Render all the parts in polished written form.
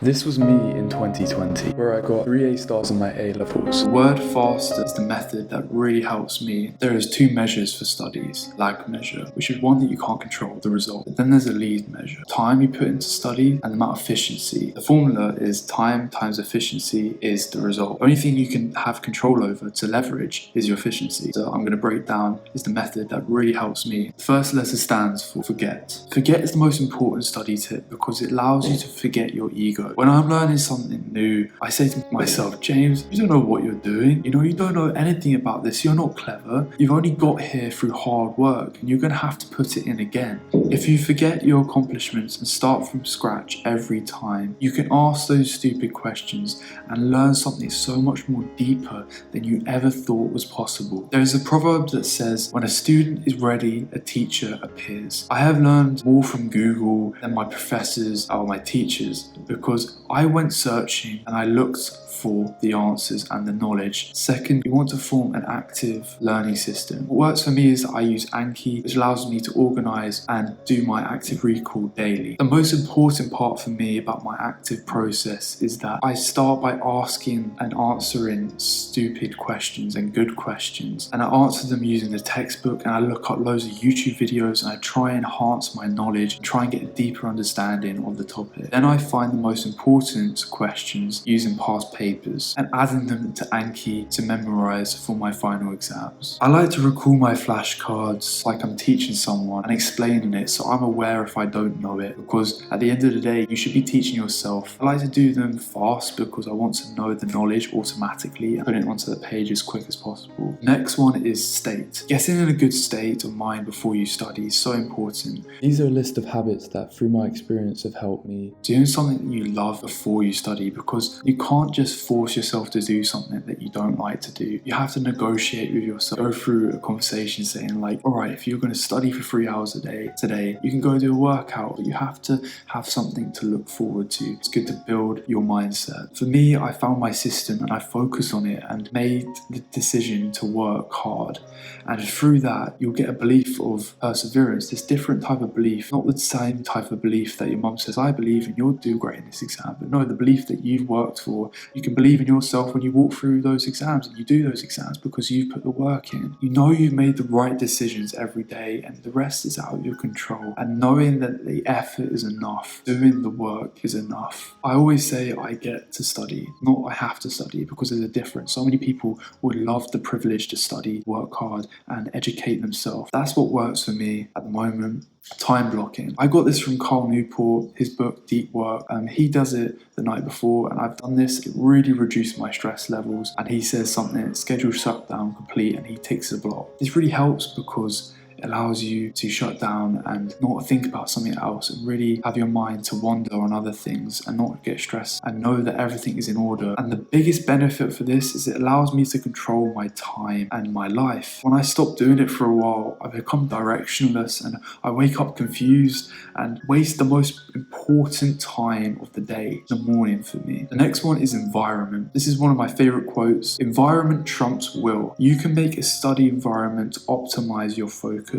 This was me in 2020, where I got 3 A stars on my A levels. The word FAST is the method that really helps me. There is 2 measures for studies. Lag measure, which is one that you can't control the result. But then there's a lead measure, time you put into study and the amount of efficiency. The formula is time times efficiency is the result. The only thing you can have control over to leverage is your efficiency. So I'm going to break down is the method that really helps me. The first letter stands for forget. Forget is the most important study tip because it allows you to forget your ego. When I'm learning something new, I say to myself, James, you don't know what you're doing. You don't know anything about this. You're not clever. You've only got here through hard work and you're going to have to put it in again. If you forget your accomplishments and start from scratch every time, you can ask those stupid questions and learn something so much more deeper than you ever thought was possible. There is a proverb that says, when a student is ready, a teacher appears. I have learned more from Google than my professors or my teachers because I went searching and I looked for the answers and the knowledge. Second, you want to form an active learning system. What works for me is that I use Anki, which allows me to organize and do my active recall daily. The most important part for me about my active process is that I start by asking and answering stupid questions and good questions, and I answer them using the textbook, and I look up loads of YouTube videos and I try and enhance my knowledge and try and get a deeper understanding of the topic. Then I find the most important questions using past papers and adding them to Anki to memorize for my final exams. I like to recall my flashcards like I'm teaching someone and explaining it so I'm aware if I don't know it, because at the end of the day you should be teaching yourself. I like to do them fast because I want to know the knowledge automatically and put it onto the page as quick as possible. Next one is state. Getting in a good state of mind before you study is so important. These are a list of habits that through my experience have helped me. Doing something that you love before you study, because you can't just force yourself to do something that you don't like to do. You have to negotiate with yourself, go through a conversation saying like, all right, if you're going to study for 3 hours a day today, you can go do a workout, but you have to have something to look forward to. It's good to build your mindset. For me, I found my system and I focused on it and made the decision to work hard. And through that, you'll get a belief of perseverance, this different type of belief, not the same type of belief that your mum says, I believe and you'll do great in this exam, but no, the belief that you've worked for. You can believe in yourself when you walk through those exams and you do those exams because you've put the work in. You know you've made the right decisions every day and the rest is out of your control. And knowing that the effort is enough, doing the work is enough. I always say I get to study, not I have to study, because there's a difference. So many people would love the privilege to study, work hard and educate themselves. That's what works for me at the moment. Time blocking. I got this from Carl Newport, his book Deep Work. He does it the night before and I've done this. It really reduced my stress levels, and he says something, schedule shutdown complete, and he ticks a block. This really helps because it allows you to shut down and not think about something else and really have your mind to wander on other things and not get stressed and know that everything is in order. And the biggest benefit for this is it allows me to control my time and my life. When I stop doing it for a while, I become directionless and I wake up confused and waste the most important time of the day, the morning for me. The next one is environment. This is one of my favorite quotes. Environment trumps will. You can make a study environment optimize your focus.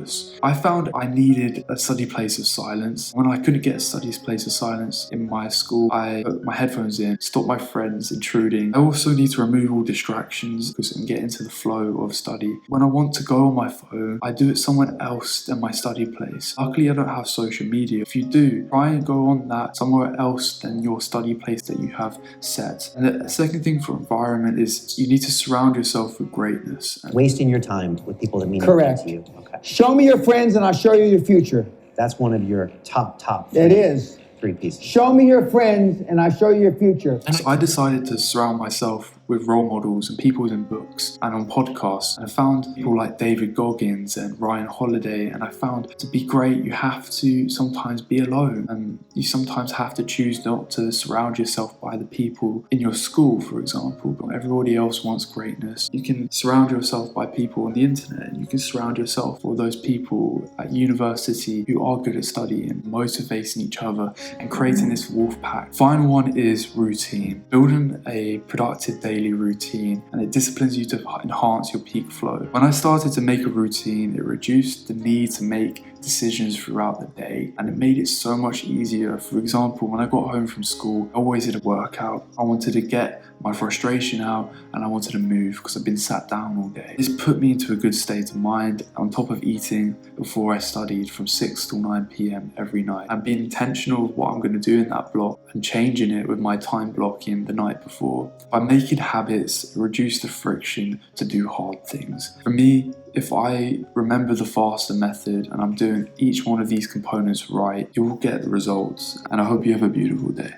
I found I needed a study place of silence. When I couldn't get a study place of silence in my school, I put my headphones in, stop my friends intruding. I also need to remove all distractions and get into the flow of study. When I want to go on my phone, I do it somewhere else than my study place. Luckily, I don't have social media. If you do, try and go on that somewhere else than your study place that you have set. And the second thing for environment is you need to surround yourself with greatness. Wasting your time with people that mean Correct. nothing to you. Okay. Show me your friends and I'll show you your future. That's one of your top It is. 3 pieces. Show me your friends and I'll show you your future. So I decided to surround myself with role models and people in books and on podcasts. And I found people like David Goggins and Ryan Holiday, and I found to be great you have to sometimes be alone, and you sometimes have to choose not to surround yourself by the people in your school, for example. But everybody else wants greatness. You can surround yourself by people on the internet, and you can surround yourself with those people at university who are good at studying, motivating each other and creating this wolf pack. Final one is routine. Building a productive daily routine, and it disciplines you to enhance your peak flow. When I started to make a routine, it reduced the need to make decisions throughout the day, and it made it so much easier. For example, when I got home from school, I always did a workout. I wanted to get my frustration out and I wanted to move because I've been sat down all day. This put me into a good state of mind on top of eating before I studied from 6 till 9 p.m. every night, and being intentional with what I'm going to do in that block and changing it with my time blocking the night before. By making habits, reduce the friction to do hard things. For me, if I remember the faster method and I'm doing each one of these components right, you will get the results. And I hope you have a beautiful day.